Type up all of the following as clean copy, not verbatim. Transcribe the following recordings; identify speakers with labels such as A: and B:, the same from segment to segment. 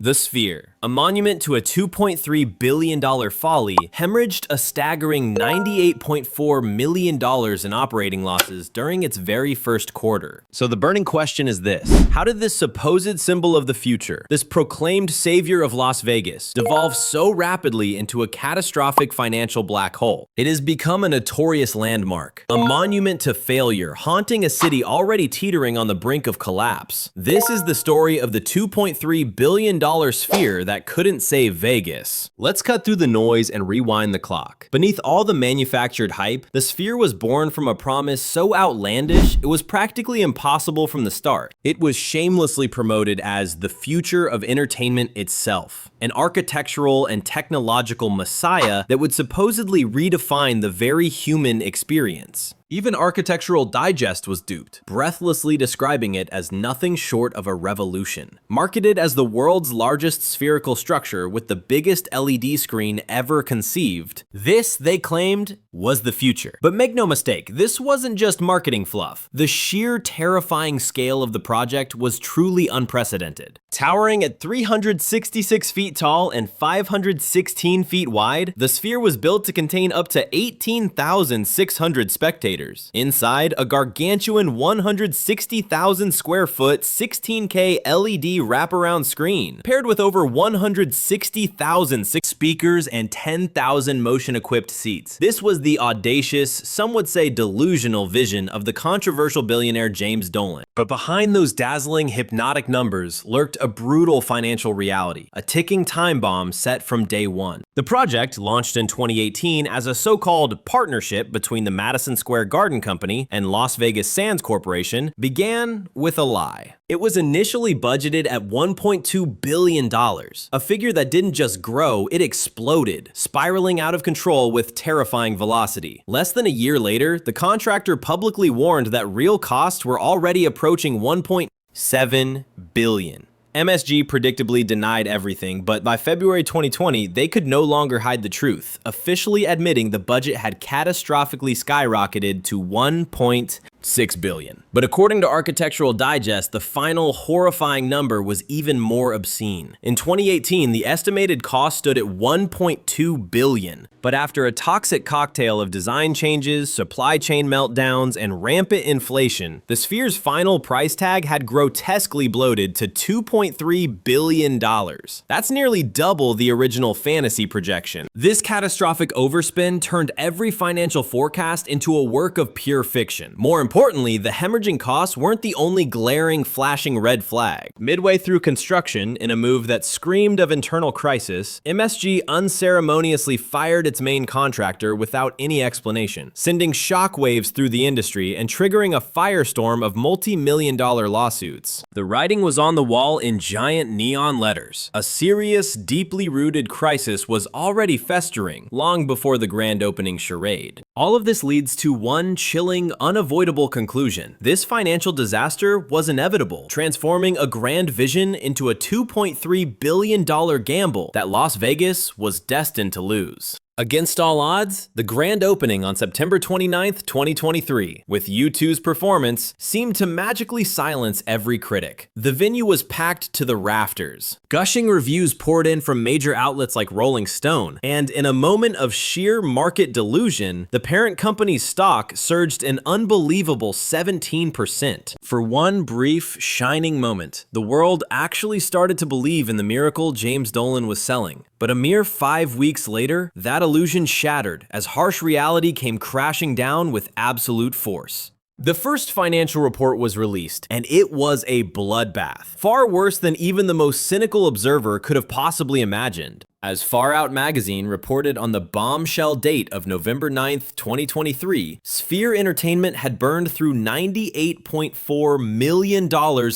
A: The Sphere, a monument to a $2.3 billion folly, hemorrhaged a staggering $98.4 million in operating losses during its very first quarter. So the burning question is this: how did this supposed symbol of the future, this proclaimed savior of Las Vegas, devolve so rapidly into a catastrophic financial black hole? It has become a notorious landmark, a monument to failure, haunting a city already teetering on the brink of collapse. This is the story of the $2.3 billion sphere that couldn't save Vegas. Let's cut through the noise and rewind the clock. Beneath all the manufactured hype, the sphere was born from a promise so outlandish it was practically impossible from the start. It was shamelessly promoted as the future of entertainment itself, an architectural and technological messiah that would supposedly redefine the very human experience. Even Architectural Digest was duped, breathlessly describing it as nothing short of a revolution. Marketed as the world's largest spherical structure with the biggest LED screen ever conceived, this, they claimed, was the future. But make no mistake, this wasn't just marketing fluff. The sheer terrifying scale of the project was truly unprecedented. Towering at 366 feet tall and 516 feet wide, the sphere was built to contain up to 18,600 spectators. Inside, a gargantuan 160,000 square foot 16K LED wraparound screen, paired with over 160,000 speakers and 10,000 motion-equipped seats. This was the audacious, some would say delusional vision of the controversial billionaire James Dolan. But behind those dazzling, hypnotic numbers lurked a brutal financial reality, a ticking time bomb set from day one. The project, launched in 2018 as a so-called partnership between the Madison Square Garden Company and Las Vegas Sands Corporation, began with a lie. It was initially budgeted at $1.2 billion, a figure that didn't just grow, it exploded, spiraling out of control with terrifying velocity. Less than a year later, the contractor publicly warned that real costs were already approaching $1.7 billion. MSG predictably denied everything, but by February 2020, they could no longer hide the truth, officially admitting the budget had catastrophically skyrocketed to $1.6 billion. But according to Architectural Digest, the final horrifying number was even more obscene. In 2018, the estimated cost stood at $1.2 billion. But after a toxic cocktail of design changes, supply chain meltdowns, and rampant inflation, the sphere's final price tag had grotesquely bloated to $2.3 billion. That's nearly double the original fantasy projection. This catastrophic overspend turned every financial forecast into a work of pure fiction. More importantly, the hemorrhaging costs weren't the only glaring, flashing red flag. Midway through construction, in a move that screamed of internal crisis, MSG unceremoniously fired its main contractor without any explanation, sending shockwaves through the industry and triggering a firestorm of multi-million-dollar lawsuits. The writing was on the wall in giant neon letters. A serious, deeply rooted crisis was already festering long before the grand opening charade. All of this leads to one chilling, unavoidable conclusion. This financial disaster was inevitable, transforming a grand vision into a $2.3 billion gamble that Las Vegas was destined to lose. Against all odds, the grand opening on September 29th, 2023, with U2's performance, seemed to magically silence every critic. The venue was packed to the rafters. Gushing reviews poured in from major outlets like Rolling Stone, and in a moment of sheer market delusion, the parent company's stock surged an unbelievable 17%. For one brief, shining moment, the world actually started to believe in the miracle James Dolan was selling. But a mere 5 weeks later, that illusion shattered as harsh reality came crashing down with absolute force. The first financial report was released, and it was a bloodbath, far worse than even the most cynical observer could have possibly imagined. As Far Out magazine reported on the bombshell date of November 9th, 2023, Sphere Entertainment had burned through $98.4 million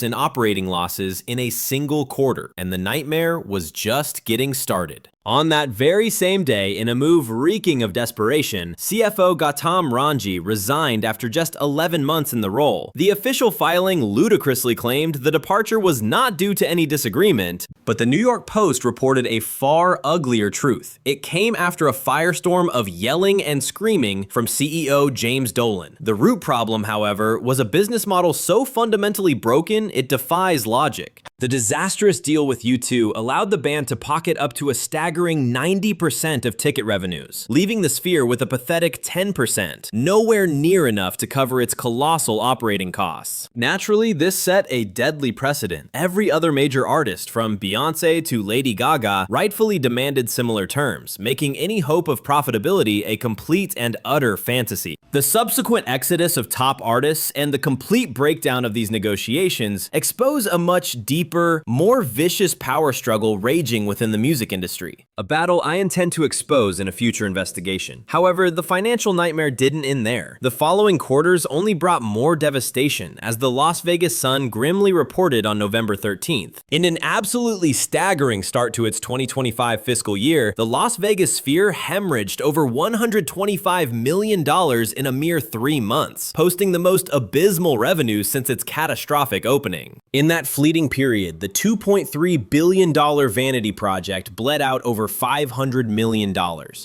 A: in operating losses in a single quarter, and the nightmare was just getting started. On that very same day, in a move reeking of desperation, CFO Gautam Ranji resigned after just 11 months in the role. The official filing ludicrously claimed the departure was not due to any disagreement, but the New York Post reported a far uglier truth. It came after a firestorm of yelling and screaming from CEO James Dolan. The root problem, however, was a business model so fundamentally broken it defies logic. The disastrous deal with U2 allowed the band to pocket up to a staggering 90% of ticket revenues, leaving the Sphere with a pathetic 10%, nowhere near enough to cover its colossal operating costs. Naturally, this set a deadly precedent. Every other major artist, from Beyoncé to Lady Gaga, rightfully demanded similar terms, making any hope of profitability a complete and utter fantasy. The subsequent exodus of top artists and the complete breakdown of these negotiations expose a much deeper, more vicious power struggle raging within the music industry, a battle I intend to expose in a future investigation. However, the financial nightmare didn't end there. The following quarters only brought more devastation, as the Las Vegas Sun grimly reported on November 13th. In an absolutely staggering start to its 2025 fiscal year, the Las Vegas Sphere hemorrhaged over $125 million in a mere 3 months, posting the most abysmal revenue since its catastrophic opening. In that fleeting period, the $2.3 billion vanity project bled out over $500 million.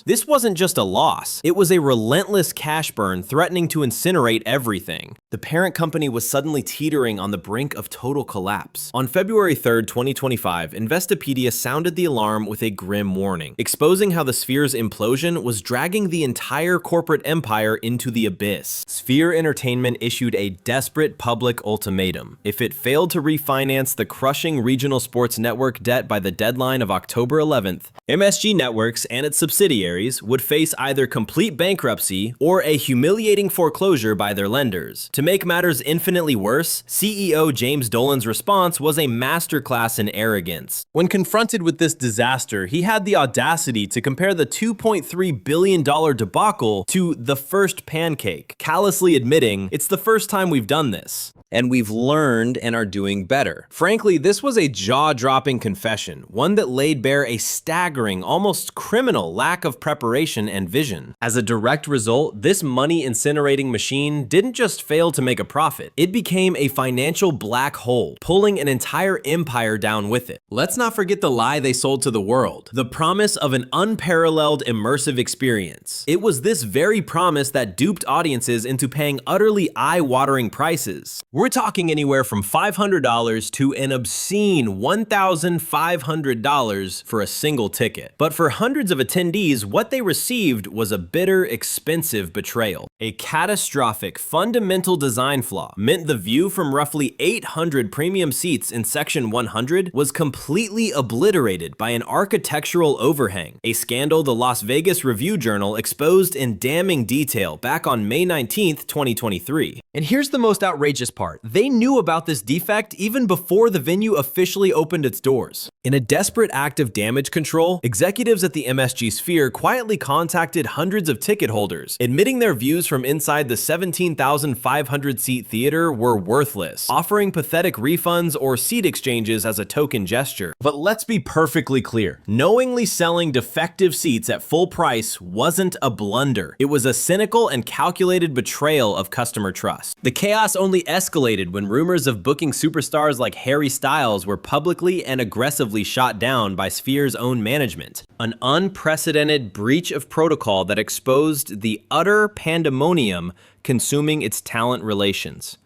A: This wasn't just a loss, it was a relentless cash burn threatening to incinerate everything. The parent company was suddenly teetering on the brink of total collapse. On February 3rd, 2025, Investopedia sounded the alarm with a grim warning, exposing how the Sphere's implosion was dragging the entire corporate empire into the abyss. Sphere Entertainment issued a desperate public ultimatum. If it failed to refinance the crushing regional sports network debt by the deadline of October 11th, MSG Networks and its subsidiaries would face either complete bankruptcy or a humiliating foreclosure by their lenders. To make matters infinitely worse, CEO James Dolan's response was a masterclass in arrogance. When confronted with this disaster, he had the audacity to compare the $2.3 billion debacle to the first pancake, callously admitting, "It's the first time we've done this, and we've learned and are doing better." Frankly, this was a jaw-dropping confession, one that laid bare a staggering, almost criminal lack of preparation and vision. As a direct result, this money-incinerating machine didn't just fail to make a profit, it became a financial black hole, pulling an entire empire down with it. Let's not forget the lie they sold to the world, the promise of an unparalleled immersive experience. It was this very promise that duped audiences into paying utterly eye-watering prices. We're talking anywhere from $500 to an obscene $1,500 for a single ticket. But for hundreds of attendees, what they received was a bitter, expensive betrayal. A catastrophic, fundamental design flaw meant the view from roughly 800 premium seats in Section 100 was completely obliterated by an architectural overhang, a scandal the Las Vegas Review-Journal exposed in damning detail back on May 19th, 2023. And here's the most outrageous part. They knew about this defect even before the venue officially opened its doors. In a desperate act of damage control, executives at the MSG Sphere quietly contacted hundreds of ticket holders, admitting their views from inside the 17,500-seat theater were worthless, offering pathetic refunds or seat exchanges as a token gesture. But let's be perfectly clear. Knowingly selling defective seats at full price wasn't a blunder. It was a cynical and calculated betrayal of customer trust. The chaos only escalated when rumors of booking superstars like Harry Styles were publicly and aggressively shot down by Sphere's own management. An unprecedented breach of protocol that exposed the utter pandemonium consuming its talent relations.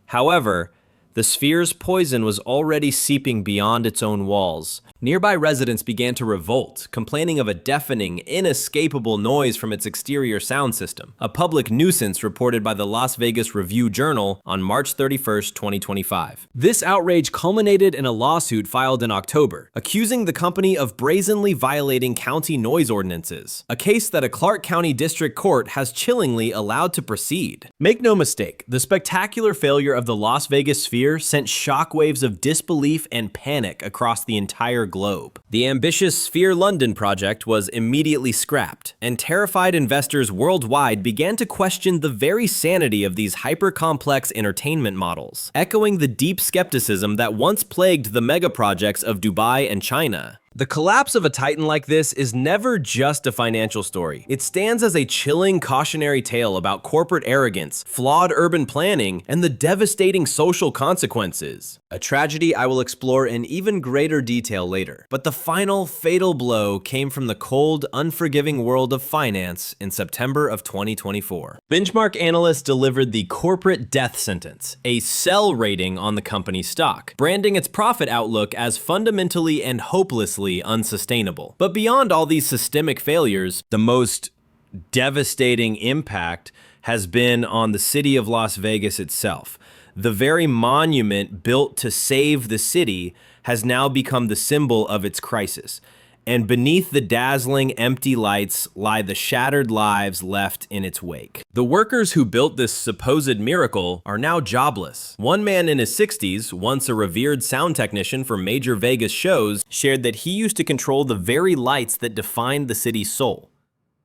A: However, the Sphere's poison was already seeping beyond its own walls. Nearby residents began to revolt, complaining of a deafening, inescapable noise from its exterior sound system, a public nuisance reported by the Las Vegas Review-Journal on March 31st, 2025. This outrage culminated in a lawsuit filed in October, accusing the company of brazenly violating county noise ordinances, a case that a Clark County District Court has chillingly allowed to proceed. Make no mistake, the spectacular failure of the Las Vegas Sphere sent shockwaves of disbelief and panic across the entire globe. The ambitious Sphere London project was immediately scrapped, and terrified investors worldwide began to question the very sanity of these hyper-complex entertainment models, echoing the deep skepticism that once plagued the mega projects of Dubai and China. The collapse of a titan like this is never just a financial story. It stands as a chilling cautionary tale about corporate arrogance, flawed urban planning, and the devastating social consequences. A tragedy I will explore in even greater detail later. But the final fatal blow came from the cold, unforgiving world of finance in September of 2024. Benchmark analysts delivered the corporate death sentence, a sell rating on the company's stock, branding its profit outlook as fundamentally and hopelessly unsustainable. But beyond all these systemic failures, the most devastating impact has been on the city of Las Vegas itself. The very monument built to save the city has now become the symbol of its crisis. And beneath the dazzling empty lights lie the shattered lives left in its wake. The workers who built this supposed miracle are now jobless. One man in his 60s, once a revered sound technician for major Vegas shows, shared that he used to control the very lights that defined the city's soul.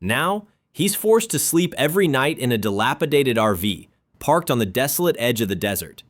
A: Now, he's forced to sleep every night in a dilapidated RV, parked on the desolate edge of the desert.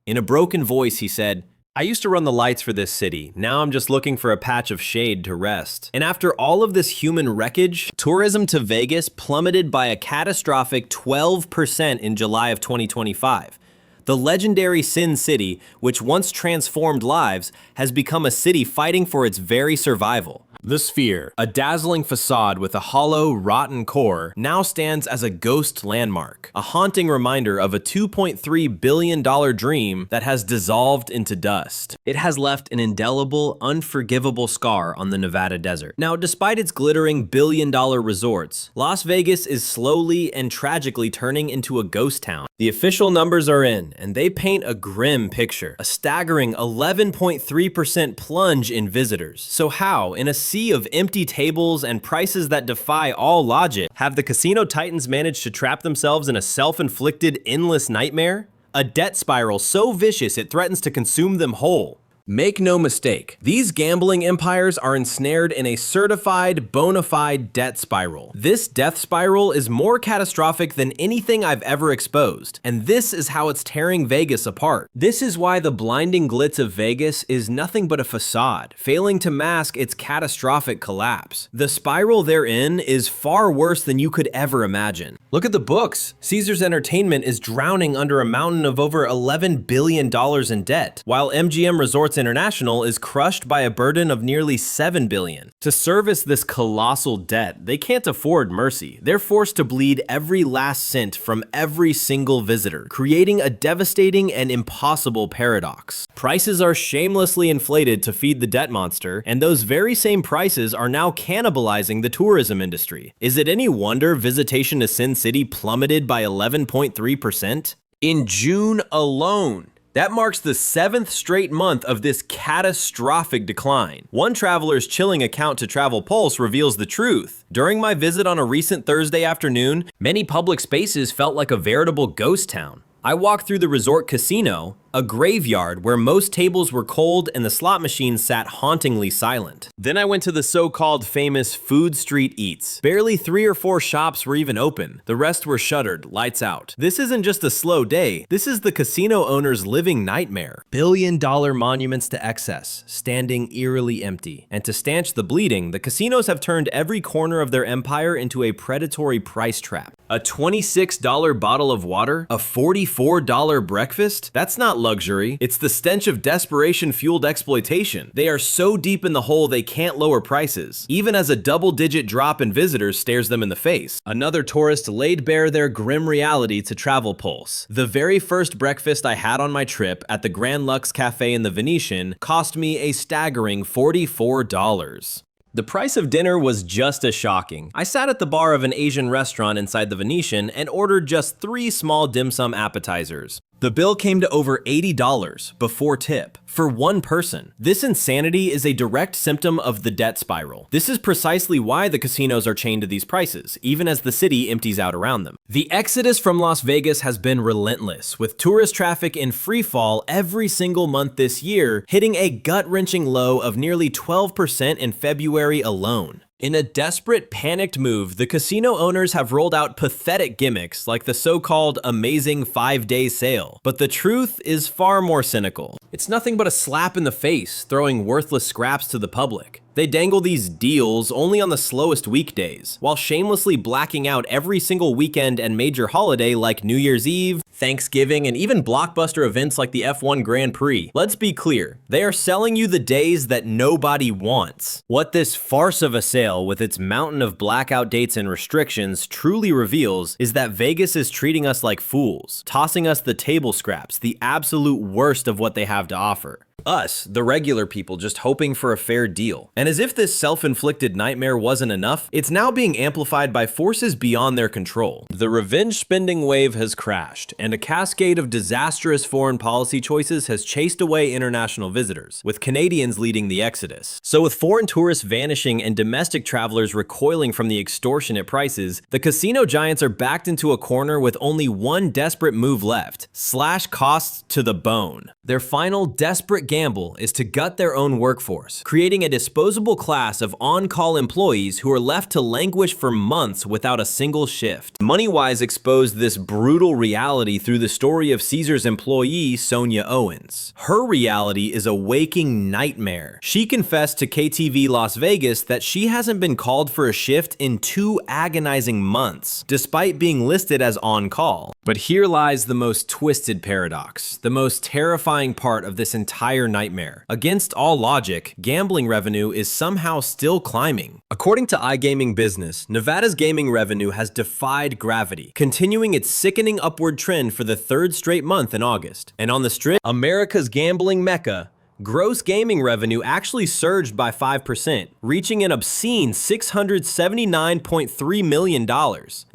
A: In a broken voice, he said, "I used to run the lights for this city. Now I'm just looking for a patch of shade to rest." And after all of this human wreckage, tourism to Vegas plummeted by a catastrophic 12% in July of 2025. The legendary Sin City, which once transformed lives, has become a city fighting for its very survival. The Sphere, a dazzling facade with a hollow, rotten core, now stands as a ghost landmark, a haunting reminder of a $2.3 billion dream that has dissolved into dust. It has left an indelible, unforgivable scar on the Nevada desert. Now, despite its glittering billion-dollar resorts, Las Vegas is slowly and tragically turning into a ghost town. The official numbers are in, and they paint a grim picture, a staggering 11.3% plunge in visitors. So how, in a sea of empty tables and prices that defy all logic, have the casino titans managed to trap themselves in a self-inflicted endless nightmare? A debt spiral so vicious it threatens to consume them whole. Make no mistake, these gambling empires are ensnared in a certified, bona fide debt spiral. This death spiral is more catastrophic than anything I've ever exposed, and this is how it's tearing Vegas apart. This is why the blinding glitz of Vegas is nothing but a facade, failing to mask its catastrophic collapse. The spiral they're in is far worse than you could ever imagine. Look at the books. Caesars Entertainment is drowning under a mountain of over $11 billion in debt, while MGM Resorts International is crushed by a burden of nearly $7 billion. To service this colossal debt, they can't afford mercy. They're forced to bleed every last cent from every single visitor, creating a devastating and impossible paradox. Prices are shamelessly inflated to feed the debt monster, and those very same prices are now cannibalizing the tourism industry. Is it any wonder visitation to Sin City plummeted by 11.3%? In June alone. That marks the 7th straight month of this catastrophic decline. One traveler's chilling account to Travel Pulse reveals the truth. During my visit on a recent Thursday afternoon, many public spaces felt like a veritable ghost town. I walked through the resort casino, a graveyard where most tables were cold and the slot machines sat hauntingly silent. Then I went to the so-called famous Food Street Eats. Barely 3 or 4 shops were even open. The rest were shuttered, lights out. This isn't just a slow day. This is the casino owner's living nightmare. Billion-dollar monuments to excess, standing eerily empty. And to stanch the bleeding, the casinos have turned every corner of their empire into a predatory price trap. A $26 bottle of water? A $44 breakfast? That's not luxury. It's the stench of desperation-fueled exploitation. They are so deep in the hole they can't lower prices, even as a double-digit drop in visitors stares them in the face. Another tourist laid bare their grim reality to Travel Pulse. The very first breakfast I had on my trip at the Grand Lux Cafe in the Venetian cost me a staggering $44. The price of dinner was just as shocking. I sat at the bar of an Asian restaurant inside the Venetian and ordered just 3 small dim sum appetizers. The bill came to over $80 before tip for one person. This insanity is a direct symptom of the debt spiral. This is precisely why the casinos are chained to these prices, even as the city empties out around them. The exodus from Las Vegas has been relentless, with tourist traffic in free fall every single month this year, hitting a gut-wrenching low of nearly 12% in February alone. In a desperate, panicked move, the casino owners have rolled out pathetic gimmicks like the so-called amazing 5-day sale. But the truth is far more cynical. It's nothing but a slap in the face, throwing worthless scraps to the public. They dangle these deals only on the slowest weekdays, while shamelessly blacking out every single weekend and major holiday like New Year's Eve, Thanksgiving, and even blockbuster events like the F1 Grand Prix. Let's be clear, they are selling you the days that nobody wants. What this farce of a sale with its mountain of blackout dates and restrictions truly reveals is that Vegas is treating us like fools, tossing us the table scraps, the absolute worst of what they have to offer. Us, the regular people, just hoping for a fair deal. And as if this self-inflicted nightmare wasn't enough, it's now being amplified by forces beyond their control. The revenge spending wave has crashed, and a cascade of disastrous foreign policy choices has chased away international visitors, with Canadians leading the exodus. So with foreign tourists vanishing and domestic travelers recoiling from the extortionate prices, the casino giants are backed into a corner with only one desperate move left: slash costs to the bone. Their final desperate gamble is to gut their own workforce, creating a disposable class of on-call employees who are left to languish for months without a single shift. MoneyWise exposed this brutal reality through the story of Caesars employee Sonia Owens. Her reality is a waking nightmare. She confessed to KTV Las Vegas that she hasn't been called for a shift in 2 agonizing months, despite being listed as on-call. But here lies the most twisted paradox, the most terrifying part of this entire nightmare. Against all logic, gambling revenue is somehow still climbing. According to iGaming Business, Nevada's gaming revenue has defied gravity, continuing its sickening upward trend for the 3rd straight month in August. And on the Strip, America's gambling mecca, gross gaming revenue actually surged by 5%, reaching an obscene $679.3 million.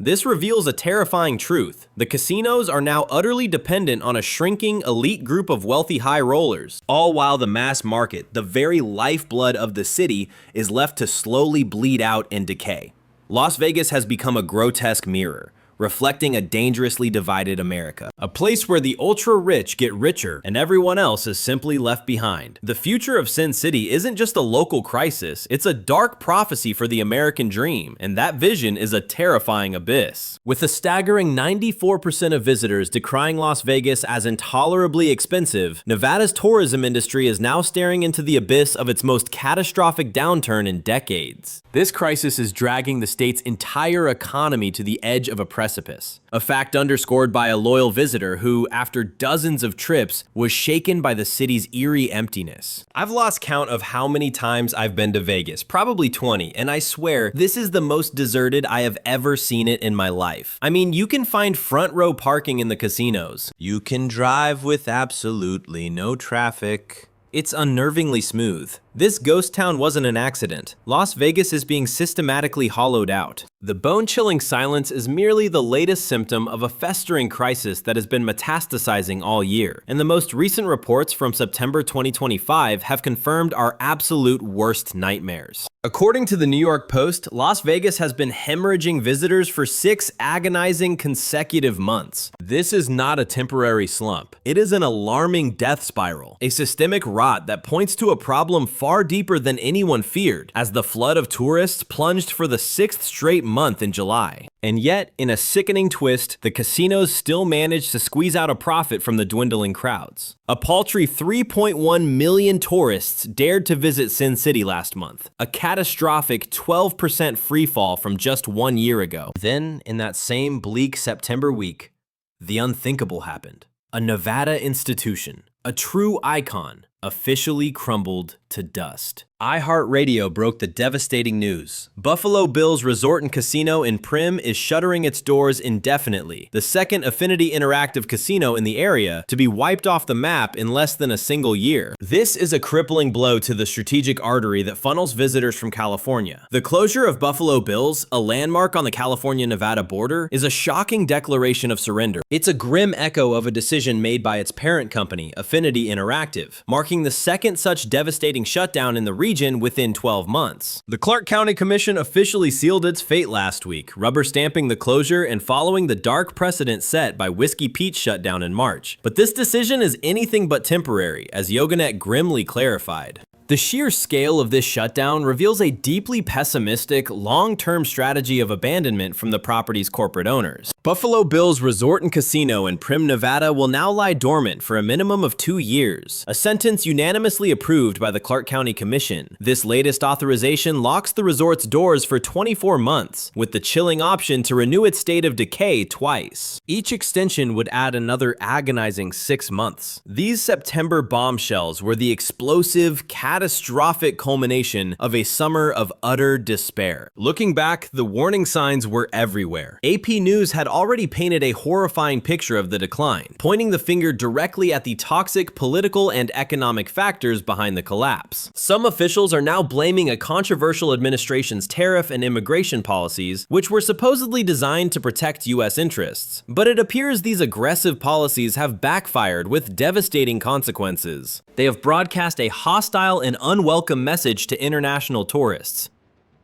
A: This reveals a terrifying truth. The casinos are now utterly dependent on a shrinking elite group of wealthy high rollers, all while the mass market, the very lifeblood of the city, is left to slowly bleed out and decay. Las Vegas has become a grotesque mirror, reflecting a dangerously divided America, a place where the ultra-rich get richer and everyone else is simply left behind. The future of Sin City isn't just a local crisis, it's a dark prophecy for the American dream, and that vision is a terrifying abyss. With a staggering 94% of visitors decrying Las Vegas as intolerably expensive, Nevada's tourism industry is now staring into the abyss of its most catastrophic downturn in decades. This crisis is dragging the state's entire economy to the edge of a precipice, a fact underscored by a loyal visitor who, after dozens of trips, was shaken by the city's eerie emptiness. I've lost count of how many times I've been to Vegas, probably 20, and I swear this is the most deserted I have ever seen it in my life. I mean, you can find front row parking in the casinos. You can drive with absolutely no traffic. It's unnervingly smooth. This ghost town wasn't an accident. Las Vegas is being systematically hollowed out. The bone-chilling silence is merely the latest symptom of a festering crisis that has been metastasizing all year, and the most recent reports from September 2025 have confirmed our absolute worst nightmares. According to the New York Post, Las Vegas has been hemorrhaging visitors for 6 agonizing consecutive months. This is not a temporary slump. It is an alarming death spiral, a systemic rot that points to a problem far deeper than anyone feared, as the flood of tourists plunged for the 6th straight month in July. And yet, in a sickening twist, the casinos still managed to squeeze out a profit from the dwindling crowds. A paltry 3.1 million tourists dared to visit Sin City last month, a catastrophic 12% freefall from just 1 year ago. Then, in that same bleak September week, the unthinkable happened. A Nevada institution, a true icon, officially crumbled to dust. iHeartRadio broke the devastating news. Buffalo Bill's Resort and Casino in Primm is shuttering its doors indefinitely, the second Affinity Interactive casino in the area to be wiped off the map in less than a single year. This is a crippling blow to the strategic artery that funnels visitors from California. The closure of Buffalo Bill's, a landmark on the California-Nevada border, is a shocking declaration of surrender. It's a grim echo of a decision made by its parent company, Affinity Interactive, marking the second such devastating shutdown in the region within 12 months. The Clark County Commission officially sealed its fate last week, rubber stamping the closure and following the dark precedent set by Whiskey Pete's shutdown in March. But this decision is anything but temporary, as Yoganet grimly clarified. The sheer scale of this shutdown reveals a deeply pessimistic, long-term strategy of abandonment from the property's corporate owners. Buffalo Bill's Resort and Casino in Primm, Nevada will now lie dormant for a minimum of 2 years, a sentence unanimously approved by the Clark County Commission. This latest authorization locks the resort's doors for 24 months, with the chilling option to renew its state of decay twice. Each extension would add another agonizing 6 months. These September bombshells were the explosive, catastrophic culmination of a summer of utter despair. Looking back, the warning signs were everywhere. AP News had already painted a horrifying picture of the decline, pointing the finger directly at the toxic political and economic factors behind the collapse. Some officials are now blaming a controversial administration's tariff and immigration policies, which were supposedly designed to protect U.S. interests. But it appears these aggressive policies have backfired with devastating consequences. They have broadcast a hostile and unwelcome message to international tourists.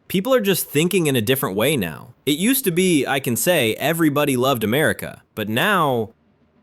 A: People are just thinking in a different way now. It used to be, I can say, everybody loved America, but now,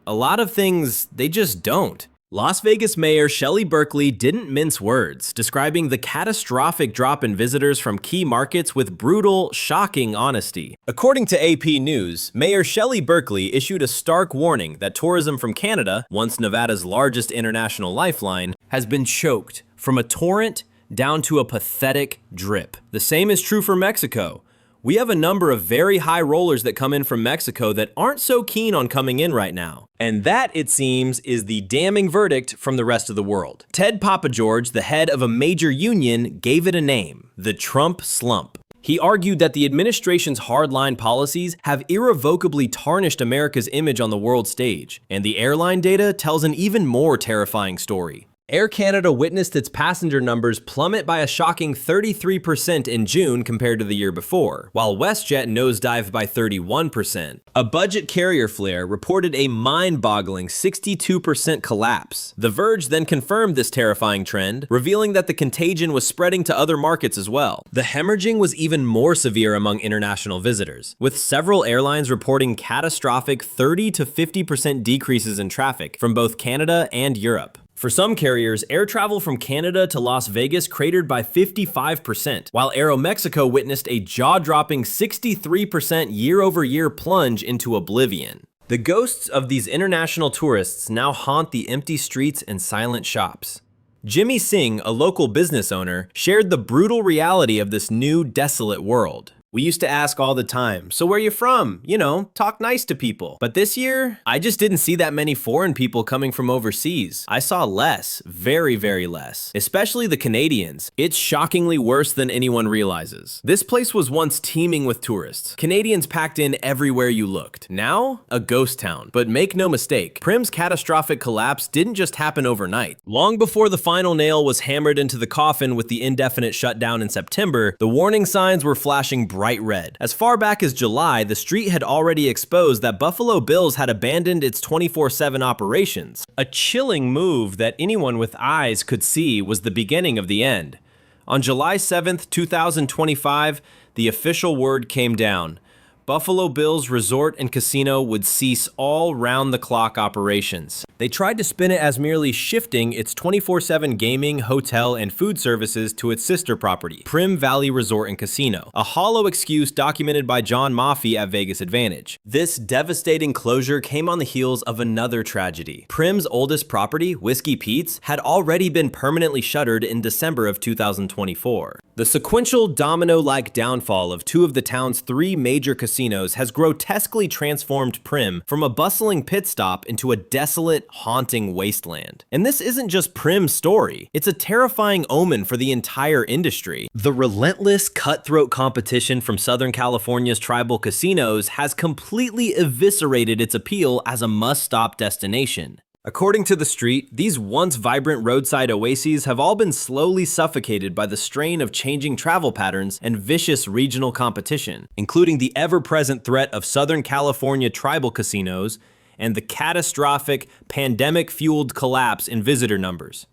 A: a lot of things, they just don't. Las Vegas Mayor Shelley Berkley didn't mince words, describing the catastrophic drop in visitors from key markets with brutal, shocking honesty. According to AP News, Mayor Shelley Berkley issued a stark warning that tourism from Canada, once Nevada's largest international lifeline, has been choked from a torrent down to a pathetic drip. The same is true for Mexico. We have a number of very high rollers that come in from Mexico that aren't so keen on coming in right now. And that, it seems, is the damning verdict from the rest of the world. Ted Papageorge, the head of a major union, gave it a name: the Trump slump. He argued that the administration's hardline policies have irrevocably tarnished America's image on the world stage, and the airline data tells an even more terrifying story. Air Canada witnessed its passenger numbers plummet by a shocking 33% in June compared to the year before, while WestJet nosedived by 31%. A budget carrier flare reported a mind-boggling 62% collapse. The Verge then confirmed this terrifying trend, revealing that the contagion was spreading to other markets as well. The hemorrhaging was even more severe among international visitors, with several airlines reporting catastrophic 30 to 50% decreases in traffic from both Canada and Europe. For some carriers, air travel from Canada to Las Vegas cratered by 55%, while Aeromexico witnessed a jaw-dropping 63% year-over-year plunge into oblivion. The ghosts of these international tourists now haunt the empty streets and silent shops. Jimmy Singh, a local business owner, shared the brutal reality of this new, desolate world. We used to ask all the time, so where you from? You know, talk nice to people. But this year, I just didn't see that many foreign people coming from overseas. I saw less, very, very less, especially the Canadians. It's shockingly worse than anyone realizes. This place was once teeming with tourists. Canadians packed in everywhere you looked. Now, a ghost town. But make no mistake, Primm's catastrophic collapse didn't just happen overnight. Long before the final nail was hammered into the coffin with the indefinite shutdown in September, the warning signs were flashing bright red. As far back as July, the street had already exposed that Buffalo Bill's had abandoned its 24/7 operations. A chilling move that anyone with eyes could see was the beginning of the end. On July 7th, 2025, the official word came down. Buffalo Bill's Resort and Casino would cease all round-the-clock operations. They tried to spin it as merely shifting its 24/7 gaming, hotel, and food services to its sister property, Primm Valley Resort and Casino, a hollow excuse documented by John Maffei at Vegas Advantage. This devastating closure came on the heels of another tragedy. Primm's oldest property, Whiskey Pete's, had already been permanently shuttered in December of 2024. The sequential domino-like downfall of two of the town's 3 major casinos has grotesquely transformed Primm from a bustling pit stop into a desolate, haunting wasteland. And this isn't just Primm's story, it's a terrifying omen for the entire industry. The relentless, cutthroat competition from Southern California's tribal casinos has completely eviscerated its appeal as a must-stop destination. According to The Street, these once vibrant roadside oases have all been slowly suffocated by the strain of changing travel patterns and vicious regional competition, including the ever-present threat of Southern California tribal casinos and the catastrophic, pandemic-fueled collapse in visitor numbers.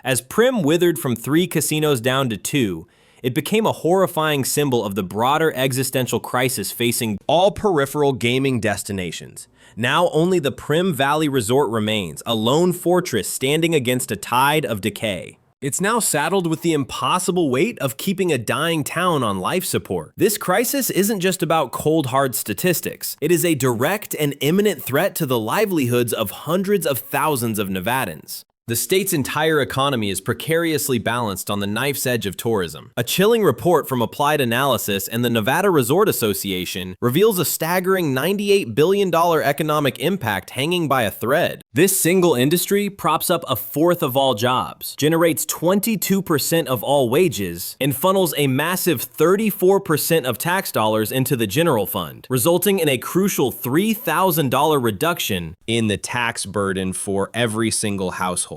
A: As Primm withered from 3 casinos down to 2, it became a horrifying symbol of the broader existential crisis facing all peripheral gaming destinations. Now only the Primm Valley Resort remains, a lone fortress standing against a tide of decay. It's now saddled with the impossible weight of keeping a dying town on life support. This crisis isn't just about cold hard statistics. It is a direct and imminent threat to the livelihoods of hundreds of thousands of Nevadans. The state's entire economy is precariously balanced on the knife's edge of tourism. A chilling report from Applied Analysis and the Nevada Resort Association reveals a staggering $98 billion economic impact hanging by a thread. This single industry props up a fourth of all jobs, generates 22% of all wages, and funnels a massive 34% of tax dollars into the general fund, resulting in a crucial $3,000 reduction in the tax burden for every single household.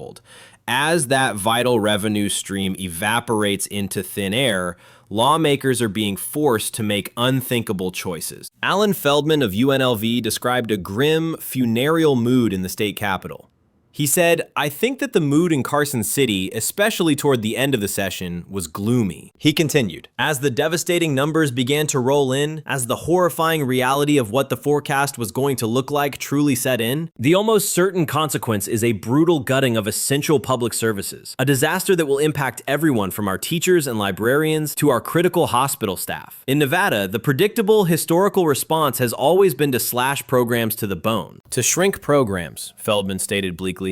A: As that vital revenue stream evaporates into thin air, lawmakers are being forced to make unthinkable choices. Alan Feldman of UNLV described a grim, funereal mood in the state capitol. He said, "I think that the mood in Carson City, especially toward the end of the session, was gloomy." He continued, "As the devastating numbers began to roll in, as the horrifying reality of what the forecast was going to look like truly set in, the almost certain consequence is a brutal gutting of essential public services, a disaster that will impact everyone from our teachers and librarians to our critical hospital staff. In Nevada, the predictable historical response has always been to slash programs to the bone, to shrink programs," Feldman stated bleakly.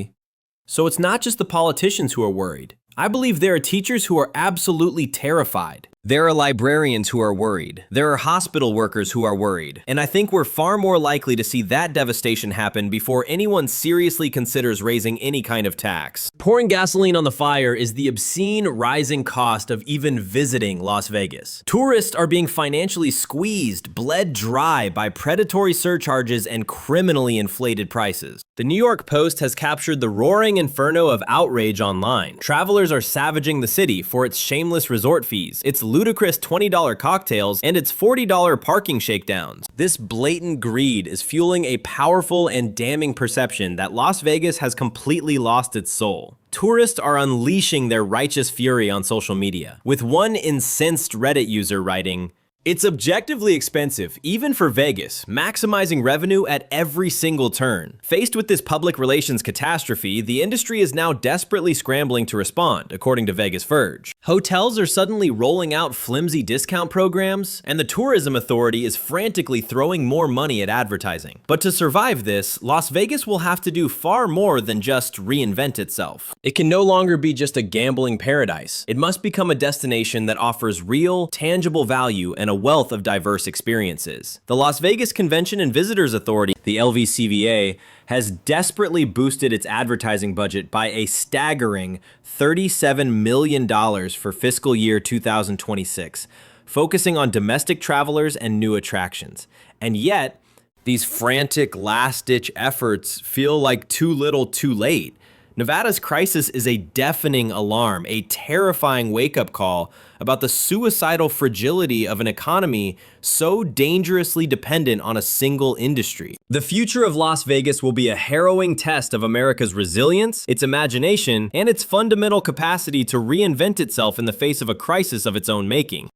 A: So it's not just the politicians who are worried. I believe there are teachers who are absolutely terrified. There are librarians who are worried. There are hospital workers who are worried. And I think we're far more likely to see that devastation happen before anyone seriously considers raising any kind of tax. Pouring gasoline on the fire is the obscene rising cost of even visiting Las Vegas. Tourists are being financially squeezed, bled dry by predatory surcharges and criminally inflated prices. The New York Post has captured the roaring inferno of outrage online. Travelers are savaging the city for its shameless resort fees, its ludicrous $20 cocktails, and its $40 parking shakedowns. This blatant greed is fueling a powerful and damning perception that Las Vegas has completely lost its soul. Tourists are unleashing their righteous fury on social media, with one incensed Reddit user writing, "It's objectively expensive, even for Vegas, maximizing revenue at every single turn." Faced with this public relations catastrophe, the industry is now desperately scrambling to respond, according to Vegas Verge. Hotels are suddenly rolling out flimsy discount programs, and the tourism authority is frantically throwing more money at advertising. But to survive this, Las Vegas will have to do far more than just reinvent itself. It can no longer be just a gambling paradise. It must become a destination that offers real, tangible value and a wealth of diverse experiences. The Las Vegas Convention and Visitors Authority, the LVCVA, has desperately boosted its advertising budget by a staggering $37 million for fiscal year 2026, focusing on domestic travelers and new attractions. And yet, these frantic last-ditch efforts feel like too little too late. Nevada's crisis is a deafening alarm, a terrifying wake-up call about the suicidal fragility of an economy so dangerously dependent on a single industry. The future of Las Vegas will be a harrowing test of America's resilience, its imagination, and its fundamental capacity to reinvent itself in the face of a crisis of its own making.